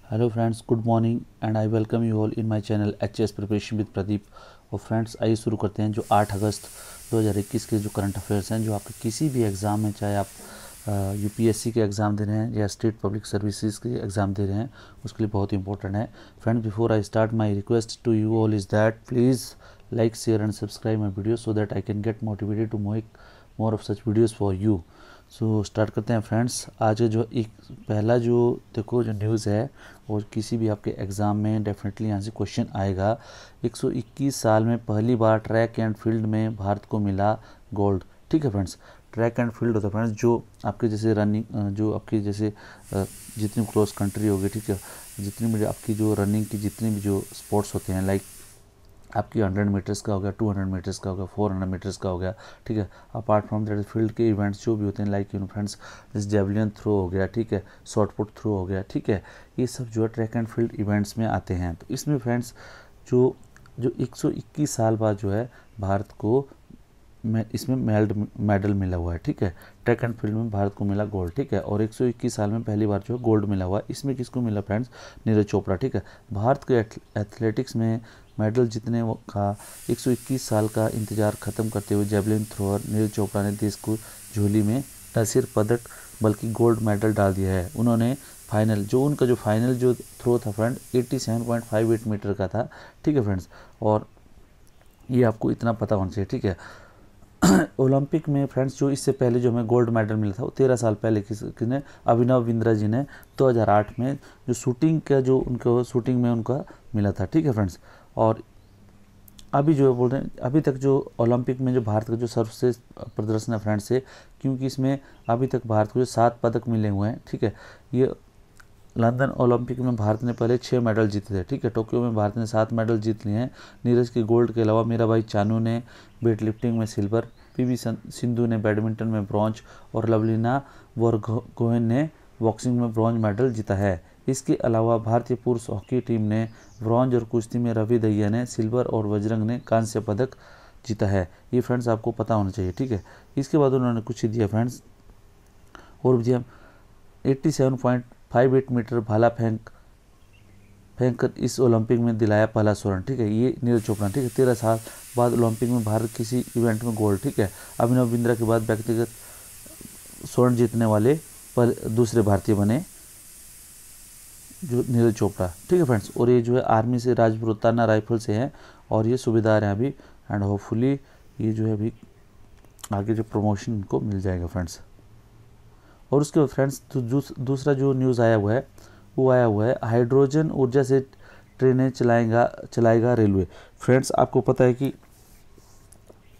Hello friends, good morning and I welcome you all in my channel HS preparation with Pradeep. और friends, आइए शुरू करते हैं। जो 8 अगस्त 2021 के जो करंट अफेयर्स हैं, जो आपके किसी भी एग्ज़ाम में, चाहे आप यूपीएससी के एग्ज़ाम दे रहे हैं या स्टेट पब्लिक सर्विसेज के एग्ज़ाम दे रहे हैं, उसके लिए बहुत इंपॉर्टेंट है। Friends, before I start my request to you all is that please like, share and subscribe my video so that I can get motivated to make more of such videos for you. So start करते हैं friends. आज जो एक पहला जो देखो जो news है, और किसी भी आपके एग्ज़ाम में डेफिनेटली यहाँ से क्वेश्चन आएगा। 121 साल में पहली बार ट्रैक एंड फील्ड में भारत को मिला गोल्ड। ठीक है फ्रेंड्स, ट्रैक एंड फील्ड होता है फ्रेंड्स जो आपके जैसे रनिंग, जो आपकी जैसे जितनी क्लोज कंट्री होगी, ठीक है, जितनी भी आपकी जो रनिंग की जितनी भी जो स्पोर्ट्स होते हैं, लाइक आपकी 100 मीटर्स का हो गया, 200 मीटर्स का हो गया, 400 मीटर्स का हो गया, ठीक है। अपार्ट फ्रॉम दैट फील्ड के इवेंट्स जो भी होते हैं, लाइक फ्रेंड्स, जैसे जेवलिन थ्रो हो गया, ठीक है, शॉर्ट पुट थ्रो हो गया, ठीक है, ये सब जो है ट्रैक एंड फील्ड इवेंट्स में आते हैं। तो इसमें फ्रेंड्स जो जो 121 साल बाद जो है भारत को इसमें मेडल मिला हुआ है, ठीक है। ट्रैक एंड फील्ड में भारत को मिला गोल्ड, ठीक है। और 121 साल में पहली बार जो है गोल्ड मिला हुआ है। इसमें किसको मिला फ्रेंड्स? नीरज चोपड़ा, ठीक है। भारत के एथलेटिक्स में मेडल जीतने का 121 साल का इंतजार खत्म करते हुए जेवलिन थ्रोअर नीरज चोपड़ा ने देश को झोली में न सिर्फ पदक बल्कि गोल्ड मेडल डाल दिया है। उन्होंने फाइनल जो फाइनल जो थ्रो था फ्रेंड 87.58 मीटर का था, ठीक है फ्रेंड्स। और ये आपको इतना पता होना चाहिए, ठीक है। ओलंपिक में फ्रेंड्स जो इससे पहले जो हमें गोल्ड मेडल मिला था वो 13 साल पहले किसने? अभिनव बिंद्रा जी ने 2008 में जो शूटिंग का जो उनको शूटिंग में उनका मिला था, ठीक है फ्रेंड्स। और अभी जो बोल रहे हैं, अभी तक जो ओलंपिक में जो भारत का जो सर्वश्रेष्ठ प्रदर्शन है फ्रेंड्स से, क्योंकि इसमें अभी तक भारत को जो 7 पदक मिले हुए हैं, ठीक है। ये लंदन ओलंपिक में भारत ने पहले 6 मेडल जीते थे, ठीक है। टोक्यो में भारत ने 7 मेडल जीत लिए हैं। नीरज के गोल्ड के अलावा मीराबाई चानू ने वेट लिफ्टिंग में सिल्वर, पीवी सिंधु ने बैडमिंटन में ब्रॉन्ज और लवलीना बोरगोहेन ने बॉक्सिंग में ब्रॉन्ज मेडल जीता है। इसके अलावा भारतीय पुरुष हॉकी टीम ने ब्रॉन्ज और कुश्ती में रवि दहिया ने सिल्वर और बजरंग ने कांस्य पदक जीता है। ये फ्रेंड्स आपको पता होना चाहिए, ठीक है। इसके बाद उन्होंने कुछ ही दिया फ्रेंड्स, और भी 87.58 मीटर भाला फेंक कर इस ओलंपिक में दिलाया पहला स्वर्ण, ठीक है। ये नीरज चोपड़ा, ठीक है। 13 साल बाद ओलंपिक में भारत किसी इवेंट में गोल्ड, ठीक है। अभिनव बिंद्रा के बाद व्यक्तिगत स्वर्ण जीतने वाले पर दूसरे भारतीय बने जो नीरज चोपड़ा, ठीक है फ्रेंड्स। और ये जो है आर्मी से, राजपुताना राइफल से हैं, और ये सुबेदार हैं अभी, एंड होपफुली ये जो है अभी आगे जो प्रमोशन इनको मिल जाएगा फ्रेंड्स। और उसके बाद फ्रेंड्स दूसरा जो न्यूज़ आया हुआ है, वो आया हुआ है हाइड्रोजन ऊर्जा से ट्रेनें चलाएगा रेलवे। फ्रेंड्स, आपको पता है कि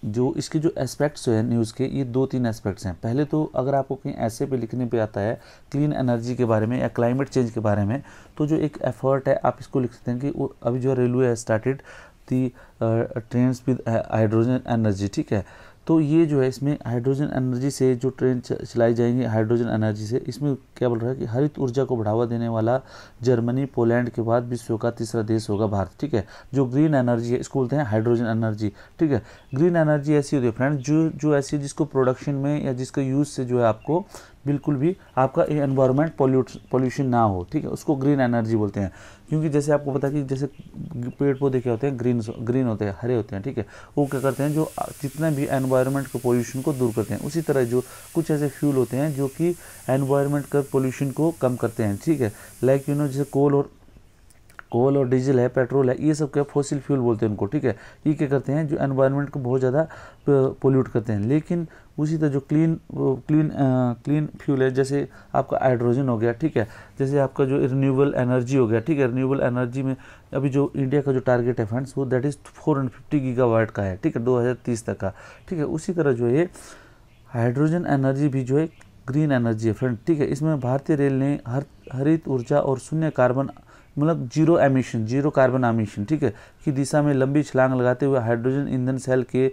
जो इसके जो एस्पेक्ट्स हैं न्यूज़ के, ये 2-3 एस्पेक्ट्स हैं। पहले तो अगर आपको कहीं ऐसे पे लिखने पे आता है क्लीन एनर्जी के बारे में या क्लाइमेट चेंज के बारे में, तो जो एक एफर्ट है आप इसको लिख सकते हैं कि अभी जो रेलवे है started the trains with hydrogen energy, ठीक है। तो ये जो है इसमें हाइड्रोजन एनर्जी से जो ट्रेन चलाई जाएंगी हाइड्रोजन एनर्जी से, इसमें क्या बोल रहा है कि हरित ऊर्जा को बढ़ावा देने वाला जर्मनी पोलैंड के बाद विश्व का तीसरा देश होगा भारत, ठीक है। जो ग्रीन एनर्जी है इसको बोलते हैं हाइड्रोजन एनर्जी, ठीक है। ग्रीन एनर्जी ऐसी होती है फ्रेंड जो ऐसी जिसको प्रोडक्शन में या जिसके यूज़ से जो है आपको बिल्कुल भी आपका एनवायरनमेंट पॉल्यूशन ना हो, ठीक है, उसको ग्रीन एनर्जी बोलते हैं। क्योंकि जैसे आपको पता है कि जैसे पेड़ पौधे क्या होते हैं, ग्रीन होते हैं, हरे होते हैं, ठीक है। वो क्या करते हैं, जो जितना भी एनवायरनमेंट के पोल्यूशन को दूर करते हैं। उसी तरह जो कुछ ऐसे फ्यूल होते हैं जो कि एनवायरनमेंट का पोल्यूशन को कम करते हैं, ठीक है। लाइक जैसे कोल और डीजल है, पेट्रोल है, ये सब क्या फॉसिल फ्यूल बोलते हैं उनको, ठीक है। ये क्या करते हैं, जो एनवायरनमेंट को बहुत ज़्यादा पोल्यूट करते हैं। लेकिन उसी तरह जो क्लीन फ्यूल है, जैसे आपका हाइड्रोजन हो गया, ठीक है, जैसे आपका जो रिन्यूएबल एनर्जी हो गया, ठीक है। रिन्यूएबल एनर्जी में अभी जो इंडिया का जो टारगेट है फ्रेंड्स, वो दैट इज़ 450 गीगावाट का है, ठीक है, 2030 तक का, ठीक है। उसी तरह जो है हाइड्रोजन एनर्जी भी जो है ग्रीन एनर्जी है फ्रेंड, ठीक है। इसमें भारतीय रेल ने हरित ऊर्जा और शून्य कार्बन, मतलब जीरो कार्बन एमिशन, ठीक है, की दिशा में लंबी छलांग लगाते हुए हाइड्रोजन ईंधन सेल के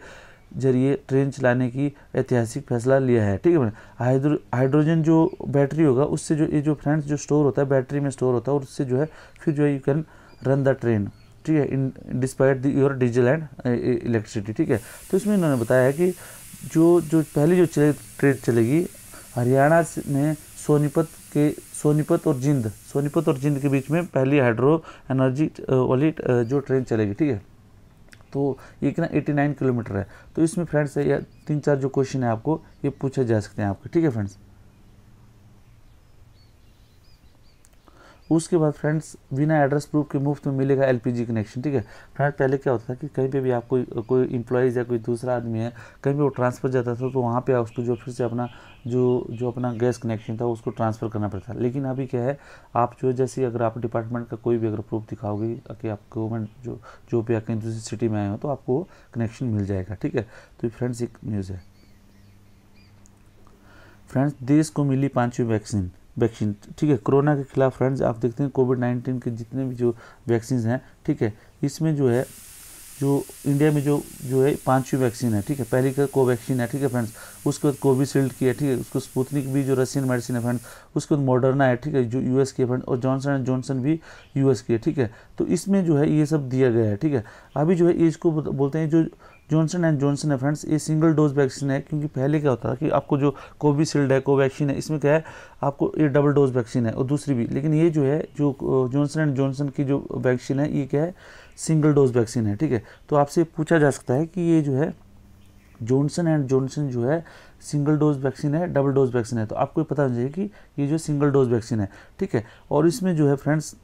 जरिए ट्रेन चलाने की ऐतिहासिक फैसला लिया है, ठीक है। हाइड्रोजन जो बैटरी होगा उससे जो ये जो फ्रेंड्स जो स्टोर होता है, बैटरी में स्टोर होता है, और उससे जो है फिर जो है you can run the train, ठीक है, in despite your diesel and electricity, ठीक है। तो इसमें इन्होंने बताया है कि जो पहली जो ट्रेन चलेगी हरियाणा में सोनीपत के सोनीपत और जिंद के बीच में पहली हाइड्रो एनर्जी वाली जो ट्रेन चलेगी, ठीक है। तो ये कितना 89 किलोमीटर है। तो इसमें फ्रेंड्स ये 3-4 जो क्वेश्चन है आपको ये पूछे जा सकते हैं आपके, ठीक है फ्रेंड्स। उसके बाद फ्रेंड्स बिना एड्रेस प्रूफ के मुफ्त में मिलेगा एलपीजी कनेक्शन, ठीक है। फ्रेंड्स पहले क्या होता था कि कहीं पे भी आप कोई इम्प्लॉइज़ या कोई दूसरा आदमी है कहीं पे वो ट्रांसफ़र जाता था तो वहाँ पे उसको जो फिर से अपना जो अपना गैस कनेक्शन था उसको ट्रांसफ़र करना पड़ता था। लेकिन अभी क्या है, आप जो जैसे अगर आप डिपार्टमेंट का कोई भी अगर प्रूफ दिखाओगे कि आप गवर्नमेंट जो पे कहीं दूसरी सिटी में आए हो तो आपको कनेक्शन मिल जाएगा, ठीक है। तो फ्रेंड्स एक न्यूज़ है फ्रेंड्स, देश को मिली 5वीं वैक्सीन, ठीक है, कोरोना के खिलाफ। फ्रेंड्स आप देखते हैं कोविड-19 के जितने भी जो वैक्सीन हैं, ठीक है, इसमें जो है जो इंडिया में जो है 5वीं वैक्सीन है, ठीक है। पहली का कोवैक्सीन है, ठीक है फ्रेंड्स। उसके बाद कोविशील्ड की है, ठीक है। उसको स्पुतनिक भी जो रशियन मेडिसिन है फ्रेंड्स। उसके बाद मॉडर्ना है, ठीक है, जो यूएस की है फ्रेंड्स। और जॉनसन एंड जॉनसन भी यूएस की है, ठीक है। तो इसमें जो है ये सब दिया गया है, ठीक है। अभी जो है इसको बोलते हैं जो जॉनसन एंड जॉनसन है फ्रेंड्स, ये सिंगल डोज वैक्सीन है। क्योंकि पहले क्या होता था कि आपको जो कोविशील्ड है, कोवैक्सीन है, इसमें क्या है आपको ये डबल डोज वैक्सीन है और दूसरी भी। लेकिन ये जो है जो जॉनसन एंड जॉनसन की जो वैक्सीन है ये क्या है, सिंगल डोज वैक्सीन है, ठीक है। तो आपसे पूछा जा सकता है कि ये जो है जॉनसन एंड जॉनसन जो है सिंगल डोज वैक्सीन है, डबल डोज वैक्सीन है। तो आपको पता होना चाहिए कि ये जो सिंगल डोज वैक्सीन है, ठीक है। और इसमें जो है फ्रेंड्स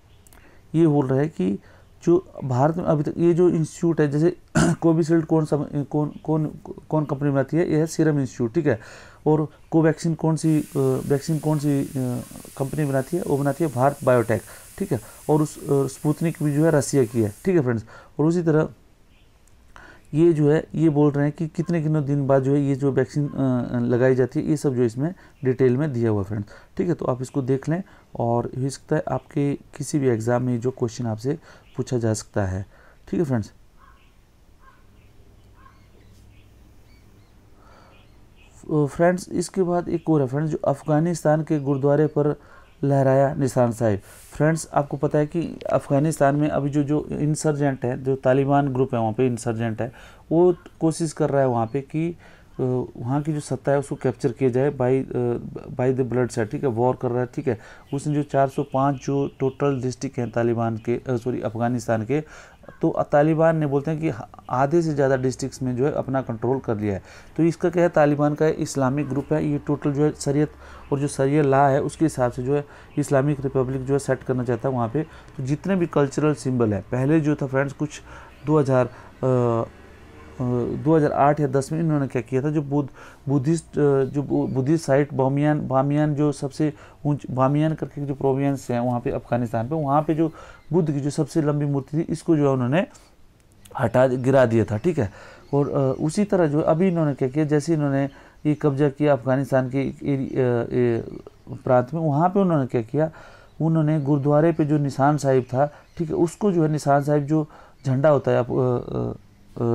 ये बोल रहा है कि जो भारत में अभी तक ये जो इंस्टीट्यूट है, जैसे कोविशील्ड कौन कंपनी बनाती है, ये है सीरम इंस्टीट्यूट, ठीक है। और कोवैक्सीन कौन सी कंपनी बनाती है, वो बनाती है भारत बायोटेक, ठीक है। और उस स्पुतनिक भी जो है रसिया की है, ठीक है फ्रेंड्स। और उसी तरह ये जो है ये बोल रहे हैं कि कितने दिन बाद जो है ये जो वैक्सीन लगाई जाती है, ये सब जो इसमें डिटेल में दिया हुआ है फ्रेंड्स, ठीक है। तो आप इसको देख लें और हो सकता है आपके किसी भी एग्ज़ाम में जो क्वेश्चन आपसे पूछा जा सकता है, ठीक है फ्रेंड्स। फ्रेंड्स इसके बाद एक और है फ्रेंड्स, जो अफ़गानिस्तान के गुरुद्वारे पर लहराया निशान साहिब। फ्रेंड्स आपको पता है कि अफ़गानिस्तान में अभी जो इंसर्जेंट है, जो तालिबान ग्रुप है वहाँ पे इंसर्जेंट है, वो कोशिश कर रहा है वहाँ पे कि वहाँ की जो सत्ता है उसको कैप्चर किया जाए बाय द ब्लड से, ठीक है। वॉर कर रहा है, ठीक है। उसने जो 405 जो टोटल डिस्ट्रिक्ट हैं तालिबान के अफ़गानिस्तान के, तो तालिबान ने बोलते हैं कि आधे से ज़्यादा डिस्ट्रिक्ट्स में जो है अपना कंट्रोल कर लिया है। तो इसका क्या है, तालिबान का इस्लामिक ग्रुप है, ये टोटल जो है शरीयत और जो शरिया लॉ है उसके हिसाब से जो है इस्लामिक रिपब्लिक जो है सेट करना चाहता है वहाँ पे। तो जितने भी कल्चरल सिंबल है, पहले जो था फ्रेंड्स कुछ 2008 या 10 में इन्होंने क्या किया था, जो बुद्धिस्ट साइट बामियान जो सबसे बामियान करके जो प्रोविंस है वहाँ पे अफगानिस्तान पे, वहाँ पे जो बुद्ध की जो सबसे लंबी मूर्ति थी इसको जो है उन्होंने गिरा दिया था, ठीक है। और उसी तरह जो अभी इन्होंने क्या किया, जैसे इन्होंने ये कब्जा किया अफगानिस्तान के प्रांत में, वहाँ पे उन्होंने क्या किया, उन्होंने गुरुद्वारे पे जो निशान साहिब था, ठीक है, उसको जो है निशान साहिब जो झंडा होता है आप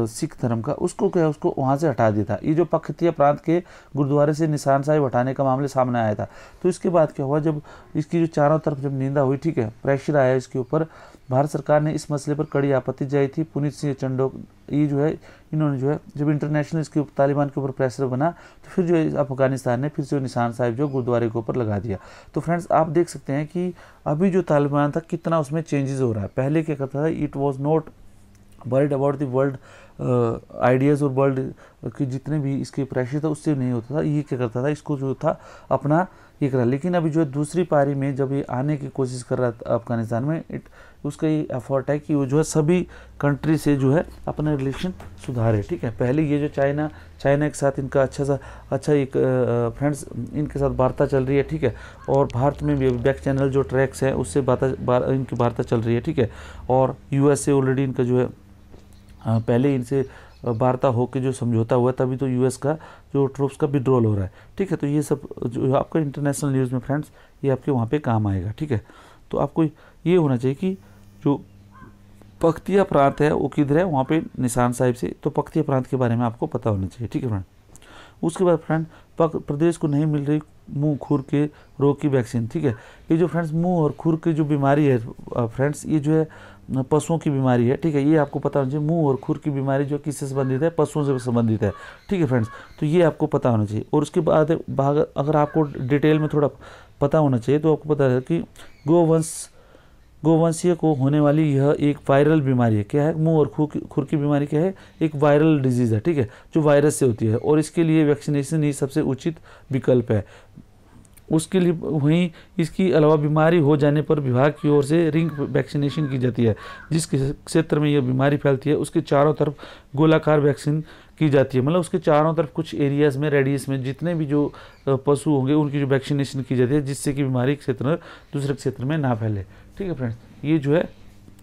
सिख धर्म का, उसको क्या उसको वहाँ से हटा दिया था। ये जो पख्तिया प्रांत के गुरुद्वारे से निशान साहिब हटाने का मामले सामने आया था। तो इसके बाद क्या हुआ, जब इसकी जो चारों तरफ जब निंदा हुई, ठीक है, प्रेशर आया इसके ऊपर, भारत सरकार ने इस मसले पर कड़ी आपत्ति जताई थी। पुनीत सिंह चंडोक ये जो है इन्होंने जो है जब इंटरनेशनल इसके तालिबान के ऊपर प्रेशर बना तो फिर जो है अफगानिस्तान ने फिर से निशान साहिब जो गुरुद्वारे के ऊपर लगा दिया। तो फ्रेंड्स आप देख सकते हैं कि अभी जो तालिबान था कितना उसमें चेंजेस हो रहा है। पहले क्या करता था, it was not worried about the world ideas और वर्ल्ड के जितने भी इसके प्रेशर था उससे नहीं होता था, ये क्या करता था, इसको जो था अपना ये करा। लेकिन अभी जो है दूसरी पारी में जब ये आने की कोशिश कर रहा था अफगानिस्तान में, उसका ये एफर्ट है कि वो जो है सभी कंट्री से जो है अपना रिलेशन सुधारे, ठीक है। पहले ये जो चाइना के साथ इनका अच्छा एक फ्रेंड्स इनके साथ वार्ता चल रही है, ठीक है। और भारत में भी बैक चैनल जो ट्रैक्स हैं उससे इनकी वार्ता चल रही है, ठीक है। और यूएस से ऑलरेडी इनका जो है पहले इनसे वार्ता होकर जो समझौता हुआ, तभी तो यूएस का जो ट्रूप्स का विड्रॉल हो रहा है, ठीक है। तो ये सब जो आपका इंटरनेशनल न्यूज़ में फ्रेंड्स ये आपके वहाँ पे काम आएगा, ठीक है। तो आपको ये होना चाहिए कि जो पख्तिया प्रांत है वो किधर है, वहाँ पे निशान साहिब से, तो पख्तिया प्रांत के बारे में आपको पता होना चाहिए, ठीक है फ्रेंड। उसके बाद फ्रेंड प्रदेश को नहीं मिल रही मुंह खुर के रोग की वैक्सीन, ठीक है। ये जो फ्रेंड्स मुंह और खुर की जो बीमारी है फ्रेंड्स, ये जो है पशुओं की बीमारी है, ठीक है। ये आपको पता होना चाहिए। मुंह और खुर की बीमारी जो किससे संबंधित है, पशुओं से संबंधित है, ठीक है फ्रेंड्स। तो ये आपको पता होना चाहिए। और उसके बाद अगर आपको डिटेल में थोड़ा पता होना चाहिए तो आपको पता है कि गोवंशीय को होने वाली यह एक वायरल बीमारी है। क्या है? मुंह और खुर की बीमारी क्या है? एक वायरल डिजीज है, ठीक है, जो वायरस से होती है, और इसके लिए वैक्सीनेशन ही सबसे उचित विकल्प है। उसके लिए वहीं इसकी अलावा बीमारी हो जाने पर विभाग की ओर से रिंग वैक्सीनेशन की जाती है। जिस क्षेत्र में यह बीमारी फैलती है उसके चारों तरफ गोलाकार वैक्सीन की जाती है। मतलब उसके चारों तरफ कुछ एरियाज में, रेडियस में जितने भी जो पशु होंगे उनकी जो वैक्सीनेशन की जाती है, जिससे कि बीमारी क्षेत्र दूसरे क्षेत्र में ना फैले, ठीक है फ्रेंड्स। ये जो है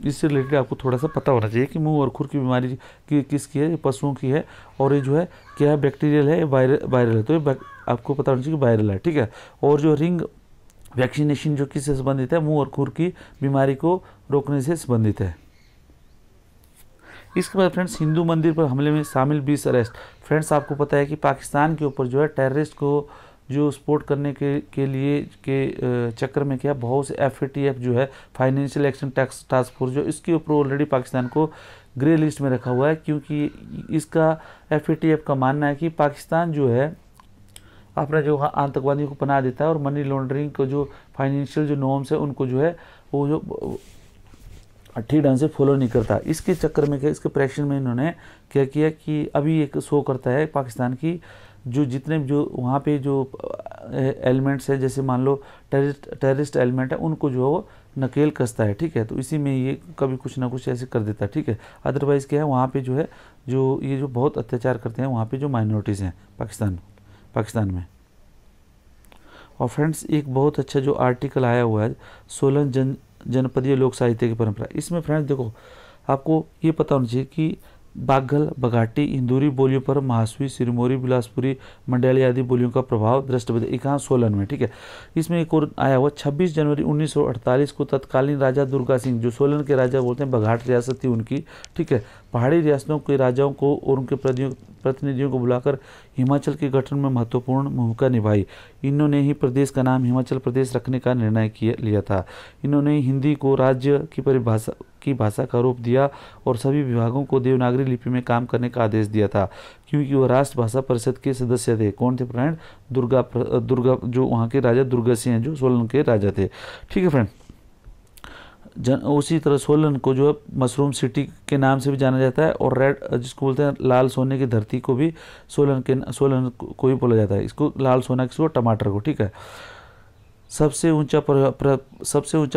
इससे रिलेटेड आपको थोड़ा सा पता होना चाहिए कि मुंह और खुर की बीमारी किसकी है, पशुओं की है, और ये जो है क्या बैक्टीरियल है, वायरल है। तो ये आपको पता होना चाहिए कि वायरल है, ठीक है। और जो रिंग वैक्सीनेशन जो किससे संबंधित है, मुंह और खुर की बीमारी को रोकने से संबंधित है। इसके बाद फ्रेंड्स, हिंदू मंदिर पर हमले में शामिल 20 अरेस्ट। फ्रेंड्स, आपको पता है कि पाकिस्तान के ऊपर जो है टेररिस्ट को जो सपोर्ट करने के लिए के चक्कर में क्या बहुत से FATF जो है, फाइनेंशियल एक्शन टास्क फोर्स, जो इसके ऊपर ऑलरेडी पाकिस्तान को ग्रे लिस्ट में रखा हुआ है, क्योंकि इसका FATF का मानना है कि पाकिस्तान जो है अपना जो आतंकवादियों को पनाह देता है और मनी लॉन्ड्रिंग को जो फाइनेंशियल जो नॉर्म्स है उनको जो है वो जो ठीक ढंग से फॉलो नहीं करता। इसके चक्कर में क्या, इसके प्रेशर में इन्होंने क्या किया कि अभी एक शो करता है पाकिस्तान की जो जितने जो वहाँ पे जो एलिमेंट्स है, जैसे मान लो टेररिस्ट एलिमेंट है, उनको जो है वो नकेल कसता है, ठीक है। तो इसी में ये कभी कुछ ना कुछ ऐसे कर देता है, ठीक है। अदरवाइज़ क्या है, वहाँ पे जो है जो ये जो बहुत अत्याचार करते हैं वहाँ पे जो माइनॉरिटीज़ हैं पाकिस्तान में। और फ्रेंड्स, एक बहुत अच्छा जो आर्टिकल आया हुआ है, सोलन जनपदीय लोक साहित्य की परंपरा। इसमें फ्रेंड्स देखो, आपको ये पता होना चाहिए कि बाघल, बघाटी, इंदूरी बोलियों पर महासवी, सिरमौरी, बिलासपुरी, मंडयाली आदि बोलियों का प्रभाव दृष्टिपद कहाँ, सोलन में, ठीक है। इसमें एक और आया हुआ 26 जनवरी 1948 को तत्कालीन राजा दुर्गा सिंह, जो सोलन के राजा बोलते हैं, बघाट रियासत थी उनकी, ठीक है, पहाड़ी रियासतों के राजाओं को और उनके प्रतिनिधियों को बुलाकर हिमाचल के गठन में महत्वपूर्ण भूमिका निभाई। इन्होंने ही प्रदेश का नाम हिमाचल प्रदेश रखने का निर्णय लिया था। इन्होंने हिंदी को राज्य की भाषा का रूप दिया और सभी विभागों को देवनागरी लिपि में काम करने का आदेश दिया था, क्योंकि वह राष्ट्र भाषा परिषद के सदस्य थे। कौन थे फ्रेंड? दुर्गा जो वहाँ के राजा दुर्गा सिंह हैं, जो सोलन के राजा थे, ठीक है फ्रेंड। उसी तरह सोलन को जो है मशरूम सिटी के नाम से भी जाना जाता है, और रेड जिसको बोलते हैं लाल सोने की धरती को भी सोलन को ही बोला जाता है। इसको लाल सोना, किसको? टमाटर को, ठीक है। सबसे ऊंचा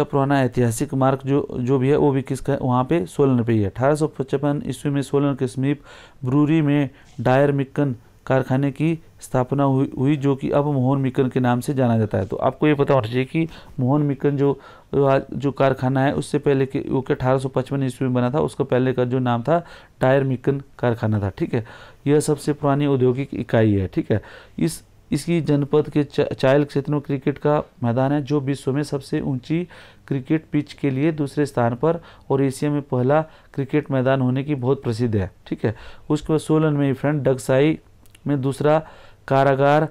पुराना ऐतिहासिक मार्ग जो भी है वो भी किसका है? वहाँ पे सोलन पे ही है। 1855 ईस्वी में सोलन के समीप ब्रूरी में डायर मिक्कन कारखाने की स्थापना हुई, जो कि अब मोहन मिक्कन के नाम से जाना जाता है। तो आपको ये पता होना चाहिए कि मोहन मिक्कन जो कारखाना है, उससे पहले के वो 1855 ईस्वी में बना था, उसका पहले का जो नाम था डायर मिक्कन कारखाना था, ठीक है। यह सबसे पुरानी औद्योगिक इकाई है, ठीक है। इसकी जनपद के चायल क्षेत्र में क्रिकेट का मैदान है, जो विश्व में सबसे ऊंची क्रिकेट पिच के लिए दूसरे स्थान पर और एशिया में पहला क्रिकेट मैदान होने की बहुत प्रसिद्ध है, ठीक है। उसके बाद सोलन में फ्रेंड डगसाई में दूसरा कारागार,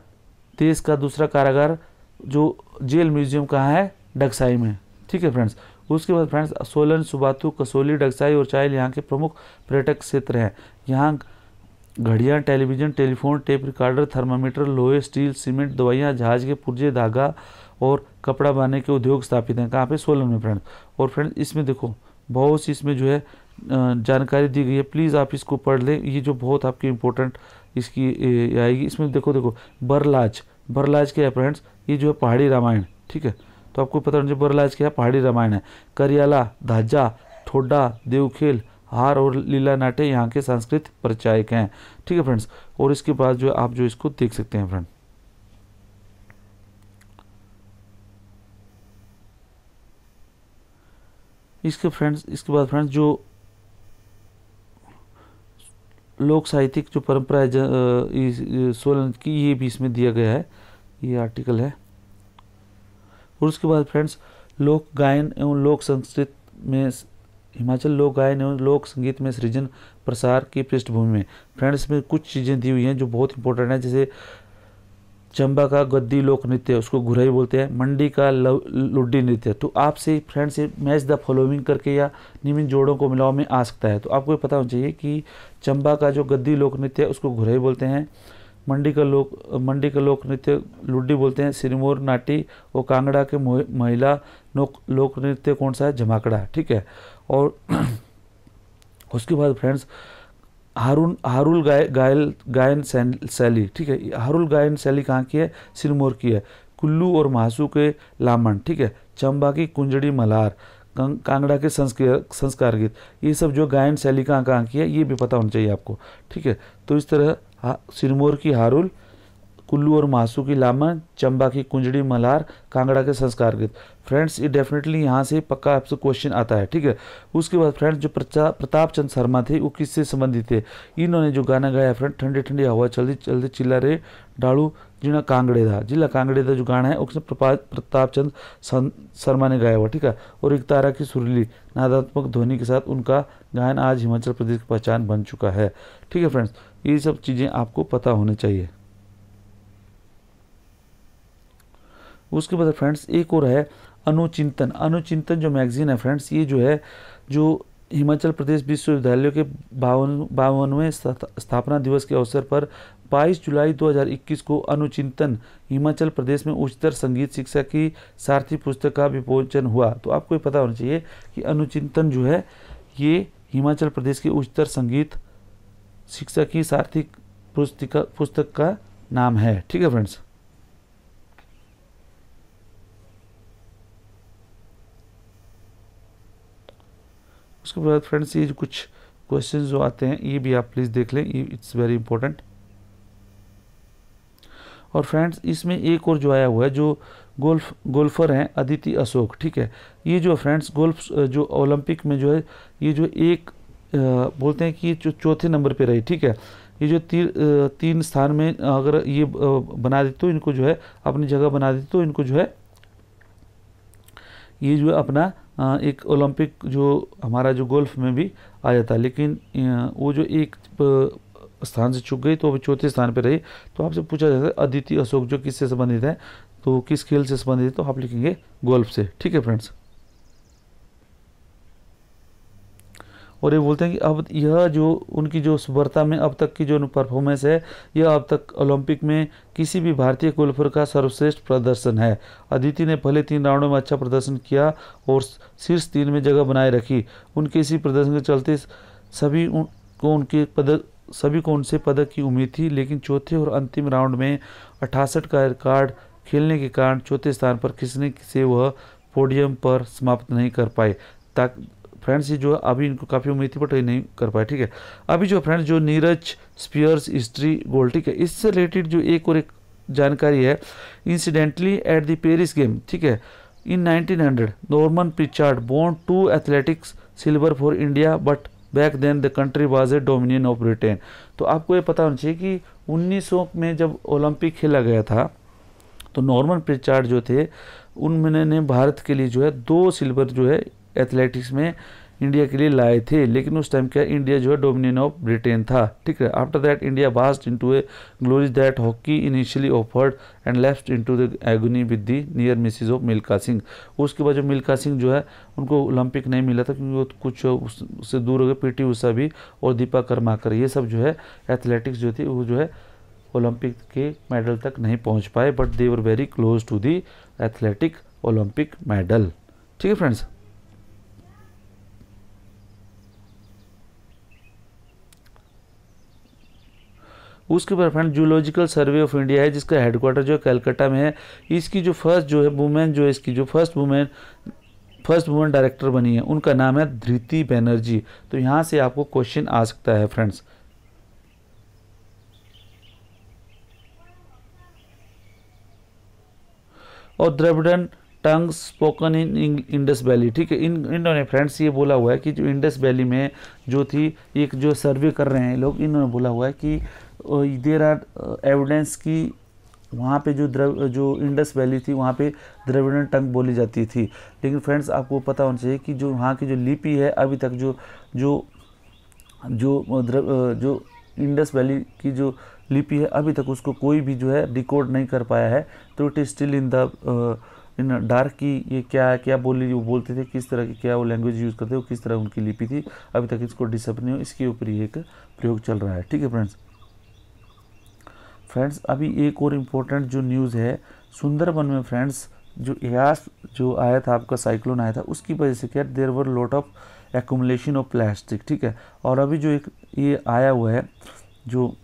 देश का दूसरा कारागार जो जेल म्यूजियम कहाँ है? डगसाई में, ठीक है फ्रेंड्स। उसके बाद फ्रेंड्स, सोलन, सुबाथू, कसोली, डगसाई और चायल यहाँ के प्रमुख पर्यटक क्षेत्र हैं। यहाँ घड़ियाँ, television, telephone, tape recorder, thermometer, लोहे, स्टील, सीमेंट, दवाइयाँ, जहाज के पुर्जे, धागा और कपड़ा बनाने के उद्योग स्थापित हैं। कहाँ पे? सोलन में फ्रेंड्स। और फ्रेंड्स, इसमें देखो बहुत सी इसमें जो है जानकारी दी गई है, प्लीज़ आप इसको पढ़ लें, ये जो बहुत आपकी इंपॉर्टेंट इसकी आएगी। इसमें देखो बरलाज क्या है फ्रेंड्स? ये जो है पहाड़ी रामायण, ठीक है। तो आपको पता होना चाहिए बरलाज क्या है? पहाड़ी रामायण है। करियाला, धाजा, ठोडा, देवखेल, हार और लीला नाट्य यहाँ के सांस्कृतिक परिचायक हैं, ठीक है फ्रेंड्स। और इसके बाद जो आप जो इसको देख सकते हैं फ्रेंड, इसके बाद फ्रेंड्स जो लोक साहित्यिक जो परंपरा है सोलन की, ये भी इसमें दिया गया है, ये आर्टिकल है। और उसके बाद फ्रेंड्स, लोक गायन एवं लोक संस्कृत में हिमाचल लोक गायन एवं लोक संगीत में सृजन प्रसार की पृष्ठभूमि में फ्रेंड्स में कुछ चीज़ें दी हुई हैं जो बहुत इंपॉर्टेंट है, जैसे चंबा का गद्दी लोक नृत्य उसको घुरई बोलते हैं। मंडी का लुड्डी नृत्य। तो आपसे फ्रेंड्स ये मैच द फॉलोइंग करके या निम्न जोड़ों को मिलाओ में आ सकता है। तो आपको ये पता होना चाहिए कि चंबा का जो गद्दी लोक नृत्य है उसको घुरई बोलते हैं। मंडी का लोक नृत्य लुड्डी बोलते हैं। सिरमौर नाटी और कांगड़ा के महिला लोक नृत्य कौन सा है? जमाकड़ा। ठीक है। और उसके बाद फ्रेंड्स हारुल गायन शैली। ठीक है। हारुल गायन शैली कहाँ की है? सिरमौर की है। कुल्लू और महासू के लामन। ठीक है। चंबा की कुंजड़ी मल्हार, कांगड़ा के संस्कार गीत, ये सब जो गायन शैली कहाँ की है ये भी पता होना चाहिए आपको। ठीक है। तो इस तरह सिरमौर की हारुल, कुल्लू और महासू की लामन, चंबा की कुंजड़ी मल्हार, कांगड़ा के संस्कार गीत। फ्रेंड्स ये डेफिनेटली यहाँ से पक्का आपसे क्वेश्चन आता है। ठीक है। उसके बाद फ्रेंड्स जो प्रताप चंद शर्मा थे वो किससे संबंधित थे? इन्होंने जो गाना गाया फ्रेंड, ठंडी ठंडी हवा चलती चलती चिल्ला रे डाड़ू जिला कांगड़े था जो गाना है उसमें प्रताप चंद शर्मा ने गाया हुआ। ठीक है। और एक तारा की सुरीली नादात्मक ध्वनि के साथ उनका गायन आज हिमाचल प्रदेश की पहचान बन चुका है। ठीक है फ्रेंड्स, ये सब चीज़ें आपको पता होनी चाहिए। उसके बाद फ्रेंड्स एक और है अनुचिंतन जो मैगजीन है फ्रेंड्स, ये जो है जो हिमाचल प्रदेश विश्वविद्यालय के 52वें स्थापना दिवस के अवसर पर 22 जुलाई 2021 को अनुचिंतन हिमाचल प्रदेश में उच्चतर संगीत शिक्षा की सारथी पुस्तक का विमोचन हुआ। तो आपको ये पता होना चाहिए कि अनुचिंतन जो है ये हिमाचल प्रदेश की उच्चतर संगीत शिक्षा की सारथी पुस्तक का नाम है। ठीक है फ्रेंड्स। उसके बाद फ्रेंड्स ये जो कुछ क्वेश्चंस जो आते हैं ये भी आप प्लीज़ देख लें, ये इट्स वेरी इंपॉर्टेंट। और फ्रेंड्स इसमें एक और जो आया हुआ है जो गोल्फर हैं अदिति अशोक। ठीक है। ये जो फ्रेंड्स गोल्फ जो ओलंपिक में जो है ये जो एक बोलते हैं कि जो चौथे नंबर पे रही। ठीक है। ये जो तीन स्थान में अगर ये बना देते तो इनको जो है अपनी जगह बना देते तो इनको जो है ये जो है अपना एक ओलंपिक जो हमारा जो गोल्फ में भी आ जाता, लेकिन वो जो एक स्थान से चूक गई तो अभी चौथे स्थान पे रही। तो आपसे पूछा जाता है अदिति अशोक जो किससे संबंधित है, तो किस खेल से संबंधित है, तो आप लिखेंगे गोल्फ से। ठीक है फ्रेंड्स। और ये बोलते हैं कि अब यह जो उनकी जो सुबरता में अब तक की जो परफॉर्मेंस है यह अब तक ओलंपिक में किसी भी भारतीय गोल्फर का सर्वश्रेष्ठ प्रदर्शन है। अदिति ने पहले 3 राउंडों में अच्छा प्रदर्शन किया और शीर्ष 3 में जगह बनाए रखी। उनके इसी प्रदर्शन के चलते सभी को उनसे पदक की उम्मीद थी, लेकिन चौथे और अंतिम राउंड में 68 का रिकॉर्ड खेलने के कारण चौथे स्थान पर खिंचने से वह पोडियम पर समाप्त नहीं कर पाए। फ्रेंड्स ये जो अभी इनको काफ़ी उम्मीद थी बट ये नहीं कर पाए। ठीक है। अभी जो फ्रेंड्स जो नीरज स्पीयर्स हिस्ट्री गोल्ड, ठीक है, इससे रिलेटेड जो एक जानकारी है, incidentally at the Paris game, ठीक है, इन 1900 Norman Pritchard won 2 athletics silver for India but back then the country was a dominion of Britain. तो आपको ये पता होना चाहिए कि 1900 में जब ओलंपिक खेला गया था तो नॉर्मन प्रिचार्ड जो थे उन्होंने भारत के लिए जो है 2 सिल्वर जो है एथलेटिक्स में इंडिया के लिए लाए थे, लेकिन उस टाइम क्या इंडिया जो है डोमिनियन ऑफ ब्रिटेन था। ठीक है। After that India waltzed into a glories that hockey initially offered and left into the agony with the near misses of Milkha Singh. उसके बाद जो मिल्खा सिंह जो है उनको ओलंपिक नहीं मिला था क्योंकि वो कुछ उससे दूर हो गए। पीटी उषा भी और दीपा कर्माकर ये सब जो है एथलेटिक्स जो थी वो जो है ओलंपिक के मेडल तक नहीं पहुँच पाए, but they were very close to the athletic Olympic medal. ठीक है फ्रेंड्स। उसके बाद friend zoological survey of India है जिसका हेडक्वार्टर जो है कलकत्ता में है। इसकी जो फर्स्ट जो है वुमेन जो है इसकी जो फर्स्ट वुमेन डायरेक्टर बनी है उनका नाम है धृति बनर्जी। तो यहाँ से आपको क्वेश्चन आ सकता है फ्रेंड्स। और द्रविड़न टंग स्पोकन इन इंडस वैली, ठीक है, इन्होंने फ्रेंड्स ये बोला हुआ है कि जो इंडस वैली में जो थी एक जो सर्वे कर रहे हैं लोग, इन्होंने बोला हुआ है कि देयर आर एविडेंस की वहाँ पे जो इंडस वैली थी वहाँ पे द्रविड़न टंग बोली जाती थी। लेकिन फ्रेंड्स आपको पता होना चाहिए कि जो वहाँ की जो लिपि है अभी तक जो इंडस वैली की जो लिपि है अभी तक उसको कोई भी जो है डिकोड नहीं कर पाया है। तो it is still in dark की ये क्या है, क्या वो बोलते थे, किस तरह की क्या वो लैंग्वेज यूज़ करते, वो किस तरह उनकी लिपि थी, अभी तक इसको डिसअप नहीं हो, इसके ऊपर ही एक प्रयोग चल रहा है। ठीक है फ्रेंड्स अभी एक और इम्पोर्टेंट जो न्यूज़ है, सुंदरबन में फ्रेंड्स जो यास जो आया था, आपका साइक्लोन आया था, उसकी वजह से क्या there were lot of accumulation of plastic. ठीक है, और अभी जो एक ये आया हुआ है, जो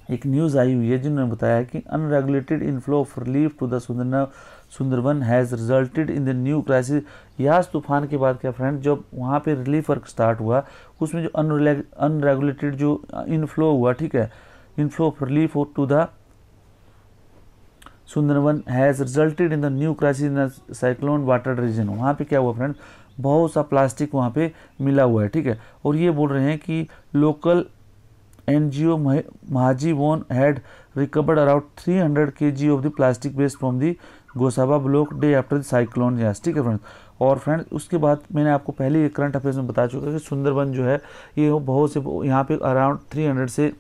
एक न्यूज़ आई हुई है जिन्होंने बताया कि unregulated inflow of relief to the Sundarban has resulted in the new crisis. Yaas तूफान के बाद क्या फ्रेंड, जब वहाँ पे रिलीफ वर्क स्टार्ट हुआ, उसमें जो अनरेगुलेटेड जो इनफ्लो हुआ, ठीक है, inflow of relief to the Sundarban has resulted in the new crisis in cyclone water region. वहाँ पे क्या हुआ फ्रेंड, बहुत सा प्लास्टिक वहाँ पे मिला हुआ है। ठीक है, और ये बोल रहे हैं कि लोकल NGO महाजी won had recovered around 300 kg of the plastic waste from the Gosaba block day after the cyclone Yaas. ठीक है फ्रेंड्स, और फ्रेंड्स उसके बाद मैंने आपको पहले ये करंट अफेयर्स में बता चुका कि सुंदरबन जो है ये बहुत से यहाँ पे अराउंड 300 से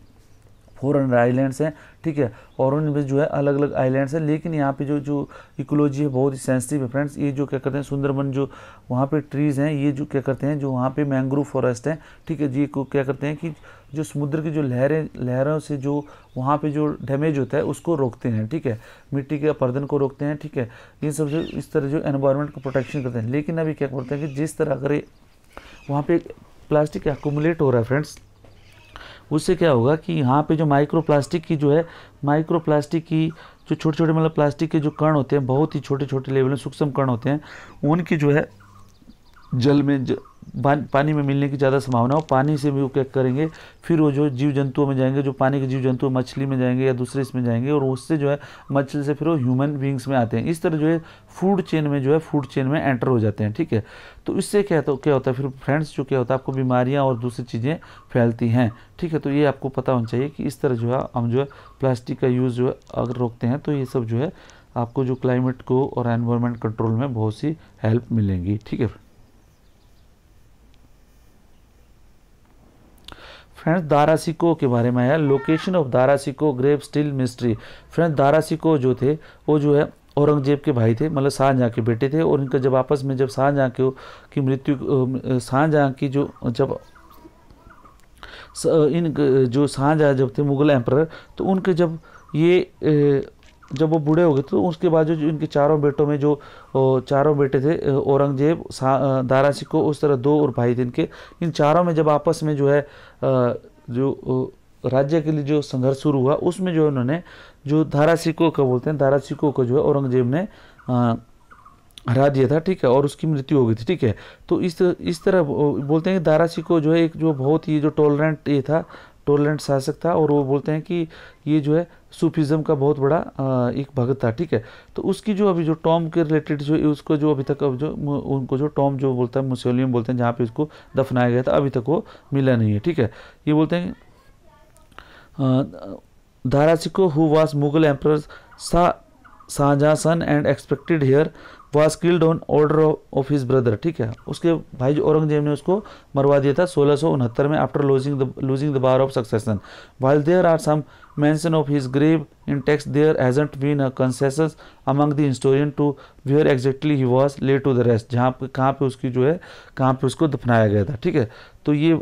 400 आइलैंड्स हैं। ठीक है, और उनमें जो है अलग अलग आइलैंड्स हैं, लेकिन यहाँ पे जो इकोलॉजी है बहुत ही सेंसिटिव है फ्रेंड्स। ये जो क्या करते हैं सुंदरबन, जो वहाँ पे ट्रीज़ हैं, ये जो क्या करते हैं, जो वहाँ पे मैंग्रोव फॉरेस्ट हैं, ठीक है जी, को क्या करते हैं कि जो समुद्र की जो लहरों से जो वहाँ पे जो डैमेज होता है उसको रोकते हैं। ठीक है, मिट्टी के अपरदन को रोकते हैं। ठीक है, ये सब जो इस तरह जो एनवायरनमेंट का प्रोटेक्शन करते हैं। लेकिन अभी क्या करते हैं कि जिस तरह अगर वहाँ पे प्लास्टिक एक्यूमुलेट हो रहा है फ्रेंड्स, उससे क्या होगा कि यहाँ पे जो माइक्रो प्लास्टिक की जो है, माइक्रो प्लास्टिक की जो छोटे छोटे मतलब प्लास्टिक के जो कण होते हैं, बहुत ही छोटे छोटे लेवल में सूक्ष्म कण होते हैं, उनकी जो है जल में पानी में मिलने की ज़्यादा संभावना हो। पानी से भी वो क्या करेंगे, फिर वो जो जीव जंतुओं में जाएंगे, जो पानी के जीव जंतु मछली में जाएंगे या दूसरे इसमें जाएंगे, और उससे जो है मछली से फिर वो ह्यूमन बींग्स में आते हैं। इस तरह जो है फूड चेन में एंटर हो जाते हैं। ठीक है, तो इससे क्या होता है फिर फ्रेंड्स, जो क्या होता है आपको बीमारियाँ और दूसरी चीज़ें फैलती हैं। ठीक है, तो ये आपको पता होना चाहिए कि इस तरह जो है हम जो है प्लास्टिक का यूज़ जो है अगर रोकते हैं तो ये सब जो है आपको जो क्लाइमेट को और एनवायरनमेंट कंट्रोल में बहुत सी हेल्प मिलेंगी। ठीक है फ्रेंड्स, दारासिको के बारे में है, location of Dara Shikoh grave still mystery. Friends Dara Shikoh जो थे वो जो है औरंगजेब के भाई थे, मतलब शाहजहाँ के बेटे थे, और इनका जब आपस में जब शाहजहाँ की मृत्यु, शाहजहाँ की जो जब इन जो शाहजहाँ जब थे मुगल एम्परर, तो उनके जब ये जब वो बूढ़े हो गए तो उसके बाद जो इनके चारों बेटों में जो चारों बेटे थे, औरंगजेब, दारासिको, उस तरह दो और भाई थे इनके, इन चारों में जब आपस में जो है जो राज्य के लिए जो संघर्ष शुरू हुआ, उसमें जो उन्होंने जो दारासिको का बोलते हैं, दारासिको को जो है औरंगजेब ने हरा दिया था। ठीक है, और उसकी मृत्यु हो गई थी। ठीक है, तो इस तरह बोलते हैं कि दारासिको जो है एक जो बहुत ही जो टॉलरेंट शासक था, और वो बोलते हैं कि ये जो है सूफिज़म का बहुत बड़ा एक भगत था। ठीक है, तो उसकी जो अभी जो टॉम के रिलेटेड जो उसको जो अभी तक अब जो उनको जो टॉम जो बोलता है म्यूजियम बोलते हैं, जहाँ पे उसको दफनाया गया था, अभी तक वो मिला नहीं है। ठीक है, ये बोलते हैं Dara Shikoh who was Mughal emperor Shah Jahan son and expected heir was killed on order of his brother. ठीक है, उसके भाई जो औरंगजेब ने उसको मरवा दिया था 1669 में, after losing the war of succession. While there are some mention of his grave in text, there hasn't been a consensus among the historian to where exactly he was laid to the rest, जहाँ पे कहाँ पे उसकी जो है कहाँ पे उसको दफनाया गया था। ठीक है, तो ये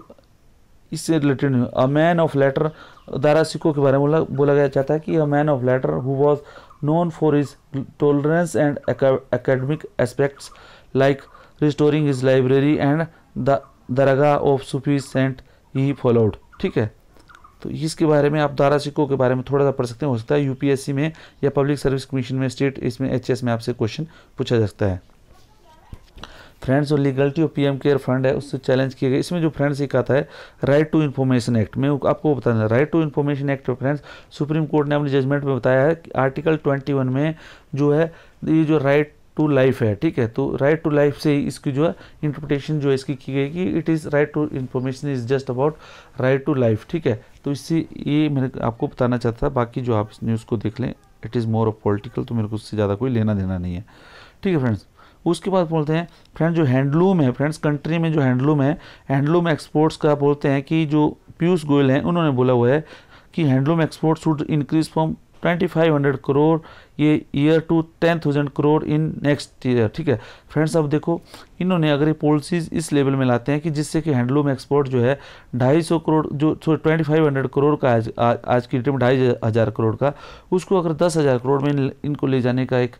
इससे related a man of letter, Dara Shikoh के बारे में बोला गया चाहता है कि a man of letter who was known for his tolerance and academic aspects like restoring his library and the dargah of Sufi saint he followed। ठीक है, तो इसके बारे में आप दारासिको के बारे में थोड़ा सा पढ़ सकते हैं, हो सकता है यूपीएससी में या पब्लिक सर्विस कमीशन में स्टेट इसमें एचएस में आपसे क्वेश्चन पूछा जा सकता है। फ्रेंड्स, जो legality of PM care fund है उससे चैलेंज किया गया। इसमें जो फ्रेंड्स एक आता है राइट टू इन्फॉर्मेशन एक्ट, मैं आपको बताना right to information act friends supreme court ने अपनी जजमेंट में बताया है कि आर्टिकल 21 में जो है ये जो राइट टू लाइफ है। ठीक है, तो राइट टू लाइफ से इसकी जो है इंटरप्रिटेशन जो है इसकी की गई कि it is right to information is just about right to life. ठीक है, तो इससे ये मैंने आपको बताना चाहता था, बाकी जो आप इस न्यूज़ को देख लें it is more of political, तो मेरे को उससे ज़्यादा कोई लेना देना नहीं है। ठीक है फ्रेंड्स, उसके बाद बोलते हैं फ्रेंड्स जो हैंडलूम है, फ्रेंड्स कंट्री में जो हैंडलूम है, हैंडलूम एक्सपोर्ट्स का बोलते हैं कि जो पीयूष गोयल हैं उन्होंने बोला हुआ है कि handloom export should increase from 2500 crore ये year to 10,000 crore in next year. ठीक है फ्रेंड्स, अब देखो इन्होंने अगर ये पॉलिसीज इस लेवल में लाते हैं कि जिससे कि हैंडलूम एक्सपोर्ट जो है 250 करोड़ जो 2500 करोड़ का आज की डेट में 2500 करोड़ का, उसको अगर 10,000 करोड़ में इनको ले जाने का एक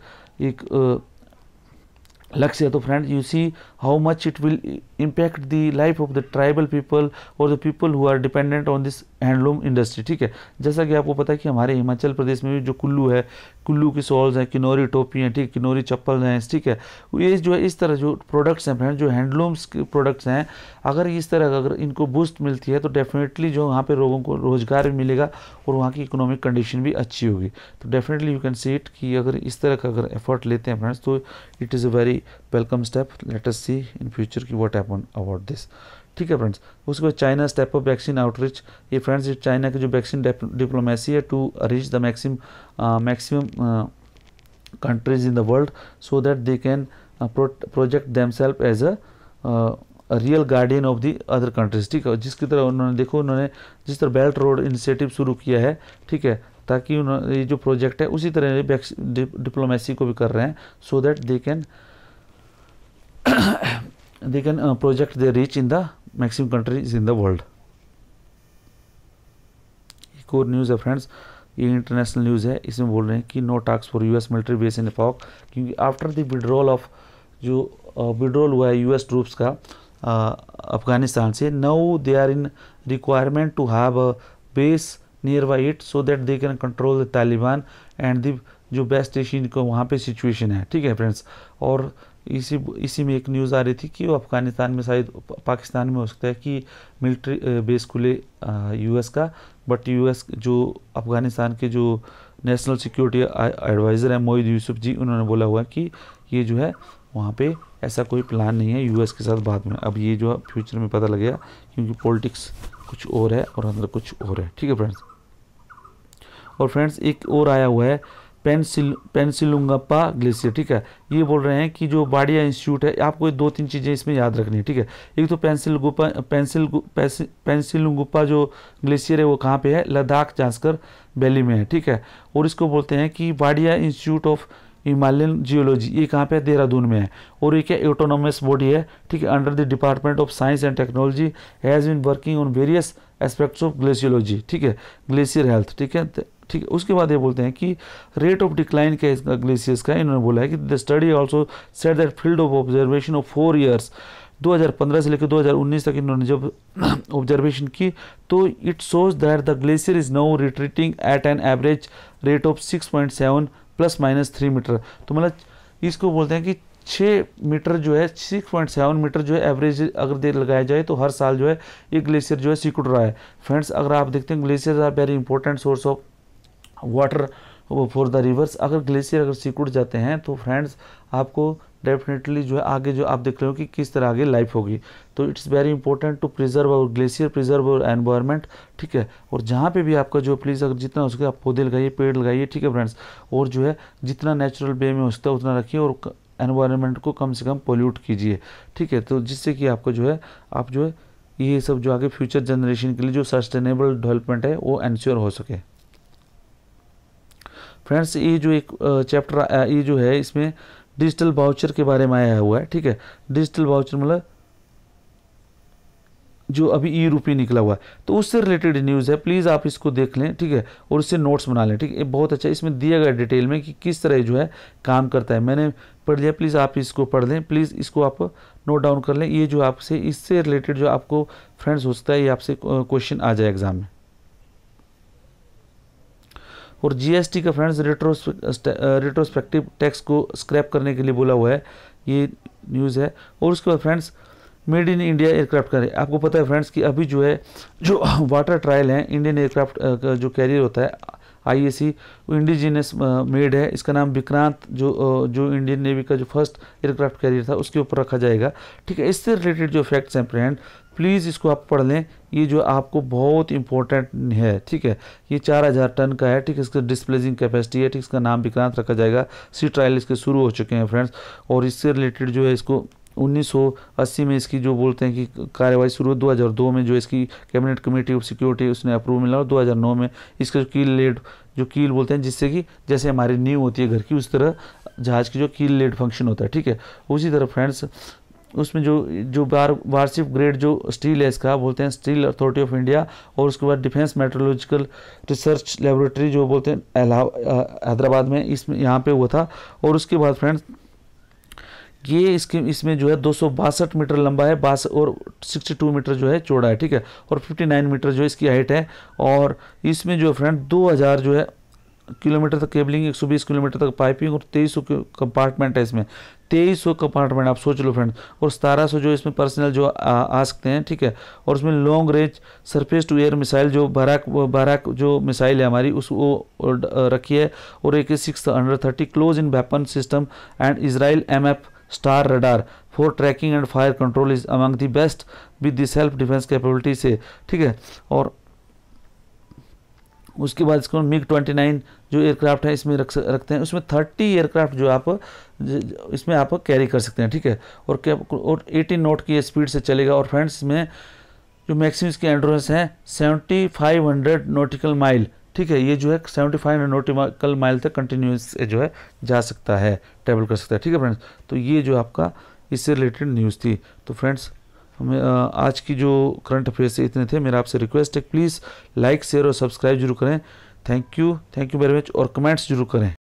लक्ष्य है। तो friends you see how much it will impact the life of the tribal people और the people who are dependent on this handloom industry. ठीक है, जैसा कि आपको पता है कि हमारे हिमाचल प्रदेश में भी जो कुल्लू है, कुल्लू की सॉल्स हैं, किन्नौरी टोपी हैं, ठीक, किन्नौरी चप्पल हैं, ठीक है, ये जो है इस तरह जो प्रोडक्ट्स हैं फ्रेंड्स, जो हैंडलूम्स के प्रोडक्ट्स हैं, अगर इस तरह अगर इनको बूस्ट मिलती है तो डेफिनेटली जो वहाँ पे लोगों को रोज़गार भी मिलेगा और वहाँ की इकोनॉमिक कंडीशन भी अच्छी होगी। तो definitely you can see it कि अगर इस तरह का अगर एफर्ट लेते हैं फ्रेंड्स तो it is a very welcome step. Let us see in future की व्हाट हैपन अबाउट दिस। ठीक है फ्रेंड्स, उसके बाद China step up vaccine outreach. ये फ्रेंड्स चाइना की जो वैक्सीन डिप्लोमेसी है to reach the maximum countries in the world so that they can project themselves as a real guardian of the other countries। ठीक है, जिसकी तरह उन्होंने देखो उन्होंने जिस तरह बेल्ट रोड इनिशिएटिव शुरू किया है, ठीक है, ताकि उन्होंने ये जो प्रोजेक्ट है उसी तरह डिप्लोमेसी को भी कर रहे हैं सो that they can project they reach in the maximum countries in the world. एक और न्यूज़ है फ्रेंड्स, ये इंटरनेशनल न्यूज़ है, इसमें बोल रहे हैं कि no task for US military base in Pak, क्योंकि आफ्टर द विड्रॉल ऑफ जो विड्रॉल हुआ है यूएस ट्रूप्स का अफगानिस्तान से, now they are in requirement to have a base nearby it so that they can control the Taliban and the जो best Asian को वहाँ पे सिचुएशन है। ठीक है फ्रेंड्स, और इसी में एक न्यूज़ आ रही थी कि वो अफगानिस्तान में शायद पाकिस्तान में हो सकता है कि मिलिट्री बेस खुले यूएस का, बट यूएस जो अफगानिस्तान के जो नेशनल सिक्योरिटी एडवाइज़र हैं मोहिद यूसुफ जी, उन्होंने बोला हुआ कि ये जो है वहाँ पे ऐसा कोई प्लान नहीं है यूएस के साथ बाद में। अब ये जो है फ्यूचर में पता लगेगा, क्योंकि पॉलिटिक्स कुछ और है और अंदर कुछ और है। ठीक है फ्रेंड्स, और फ्रेंड्स एक और आया हुआ है पेंसिलुंगप्पा ग्लेशियर। ठीक है, ये बोल रहे हैं कि जो बाडिया इंस्टीट्यूट है, आपको 2-3 चीज़ें इसमें याद रखनी है। ठीक है, एक तो पेंसिलुंगप्पा जो ग्लेशियर है वो कहाँ पे है, लद्दाख जास्कर वैली में है। ठीक है, और इसको बोलते हैं कि Wadia institute of Himalayan geology, ये कहाँ पे है, देहरादून में है, और ये क्या ऑटोनोमस बॉडी है। ठीक है, under the department of science and technology has been working on various aspects of glaciology. ठीक है, ग्लेशियर हेल्थ। ठीक है, ठीक है, उसके बाद ये बोलते हैं कि रेट ऑफ डिक्लाइन क्या है ग्लेशियर्स का, इन्होंने बोला है कि the study also set that field of observation of 4 years 2015 से लेकर 2019 तक इन्होंने जब ऑब्जर्वेशन की, तो it shows that the glacier is now retreating at an average rate of 6.7 ±3 metre. तो मतलब इसको बोलते हैं कि 6 मीटर जो है, 6.7 मीटर जो है एवरेज अगर देर लगाया जाए तो हर साल जो है ये ग्लेशियर जो है सिकुड़ रहा है। फ्रेंड्स, अगर आप देखते हैं glacier are very important source of water for the rivers. अगर ग्लेशियर अगर सिकुड़ जाते हैं तो फ्रेंड्स आपको डेफिनेटली जो है आगे जो आप देख रहे हो कि किस तरह आगे लाइफ होगी। तो it's very important to preserve our glacier, preserve our environment. ठीक है, और जहाँ पे भी आपका जो प्लीज़ अगर जितना हो सके आप पौधे लगाइए, पेड़ लगाइए। ठीक है फ्रेंड्स, और जो है जितना नेचुरल वे में हो सकता है उतना रखिए और एनवायरनमेंट को कम से कम पोल्यूट कीजिए। ठीक है, तो जिससे कि आपको जो है आप जो है ये सब जो आगे फ्यूचर जनरेशन के लिए जो सस्टेनेबल डेवलपमेंट है वो एंश्योर हो सके। फ्रेंड्स, ये जो एक चैप्टर ये जो है इसमें डिजिटल वाउचर के बारे में आया हुआ है। ठीक है, डिजिटल वाउचर मतलब जो अभी ई रूपी निकला हुआ है, तो उससे रिलेटेड न्यूज़ है, प्लीज़ आप इसको देख लें। ठीक है, और इससे नोट्स बना लें। ठीक है, ये बहुत अच्छा इसमें दिया गया डिटेल में कि किस तरह जो है काम करता है। मैंने पढ़ लिया, प्लीज़ आप इसको पढ़ लें, प्लीज़ इसको आप नोट डाउन कर लें। ये जो आपसे इससे रिलेटेड जो आपको फ्रेंड्स हो सकता है ये आपसे क्वेश्चन आ जाए एग्जाम में। और जीएसटी का फ्रेंड्स रेट्रोस्पेक्टिव टैक्स को स्क्रैप करने के लिए बोला हुआ है, ये न्यूज़ है। और उसके बाद friends made in India aircraft का, आपको पता है फ्रेंड्स कि अभी जो है जो वाटर ट्रायल है इंडियन एयरक्राफ्ट का जो कैरियर होता है आईएसी, वो इंडिजिनस मेड है। इसका नाम विक्रांत जो इंडियन नेवी का जो फर्स्ट एयरक्राफ्ट कैरियर था उसके ऊपर रखा जाएगा। ठीक है, इससे रिलेटेड जो फैक्ट्स हैं फ्रेंड प्लीज़ इसको आप पढ़ लें, ये जो आपको बहुत इंपॉर्टेंट है। ठीक है, ये 4000 टन का है। ठीक है, इसका डिस्प्लेसिंग कैपेसिटी है। ठीक, इसका नाम विक्रांत रखा जाएगा। सी ट्रायल इसके शुरू हो चुके हैं फ्रेंड्स, और इससे रिलेटेड जो है इसको 1980 में इसकी जो बोलते हैं कि कार्यवाही शुरू हुई। 2002 में जो इसकी कैबिनेट कमेटी ऑफ सिक्योरिटी उसने अप्रूव मिला, और 2009 में इसका जो कील बोलते हैं, जिससे कि जैसे हमारी नींव होती है घर की, उस तरह जहाज की जो कील लेड फंक्शन होता है, ठीक है। उसी तरह फ्रेंड्स उसमें जो वार्षिक ग्रेड जो स्टील है इसका बोलते हैं स्टील अथॉरिटी ऑफ इंडिया, और उसके बाद डिफेंस मेट्रोलॉजिकल रिसर्च लेबोरेटरी जो बोलते हैं हैदराबाद में, इसमें यहाँ पे हुआ था। और उसके बाद फ्रेंड्स ये इसमें जो है 262 मीटर लंबा है, और 62 मीटर जो है चौड़ा है, ठीक है, और 59 मीटर जो इसकी हाइट है। और इसमें जो है फ्रेंड 2000 जो है किलोमीटर तक केबलिंग, 120 किलोमीटर तक पाइपिंग, और 2300 कंपार्टमेंट है इसमें। 2300 कंपार्टमेंट आप सोच लो फ्रेंड्स, और 1700 जो इसमें पर्सनल जो आ सकते हैं, ठीक है। और उसमें long range surface to air missile जो बाराक जो मिसाइल है हमारी वो रखी है, और एक 630 close in weapon system and Israel MF star radar for tracking and fire control is among the best with the self defence capability से, ठीक है। और उसके बाद इसको MiG-29 जो एयरक्राफ्ट है इसमें रखते हैं। उसमें 30 एयरक्राफ्ट जो आप इसमें आप कैरी कर सकते हैं, ठीक है। और 18 नॉट की स्पीड से चलेगा। और फ्रेंड्स इसमें जो मैक्सिमम इसकी एंड्योरेंस है 7500 नॉटिकल माइल, ठीक है। ये जो है 7500 नॉटिकल माइल तक कंटिन्यूस जो है जा सकता है, ट्रेवल कर सकता है, ठीक है फ्रेंड्स। तो ये जो आपका इससे रिलेटेड न्यूज़ थी। तो फ्रेंड्स हमें आज की जो करंट अफेयर्स से इतने थे। मेरा आपसे रिक्वेस्ट है प्लीज़ लाइक शेयर और सब्सक्राइब जरूर करें। थैंक यू वेरी मच, और कमेंट्स जरूर करें।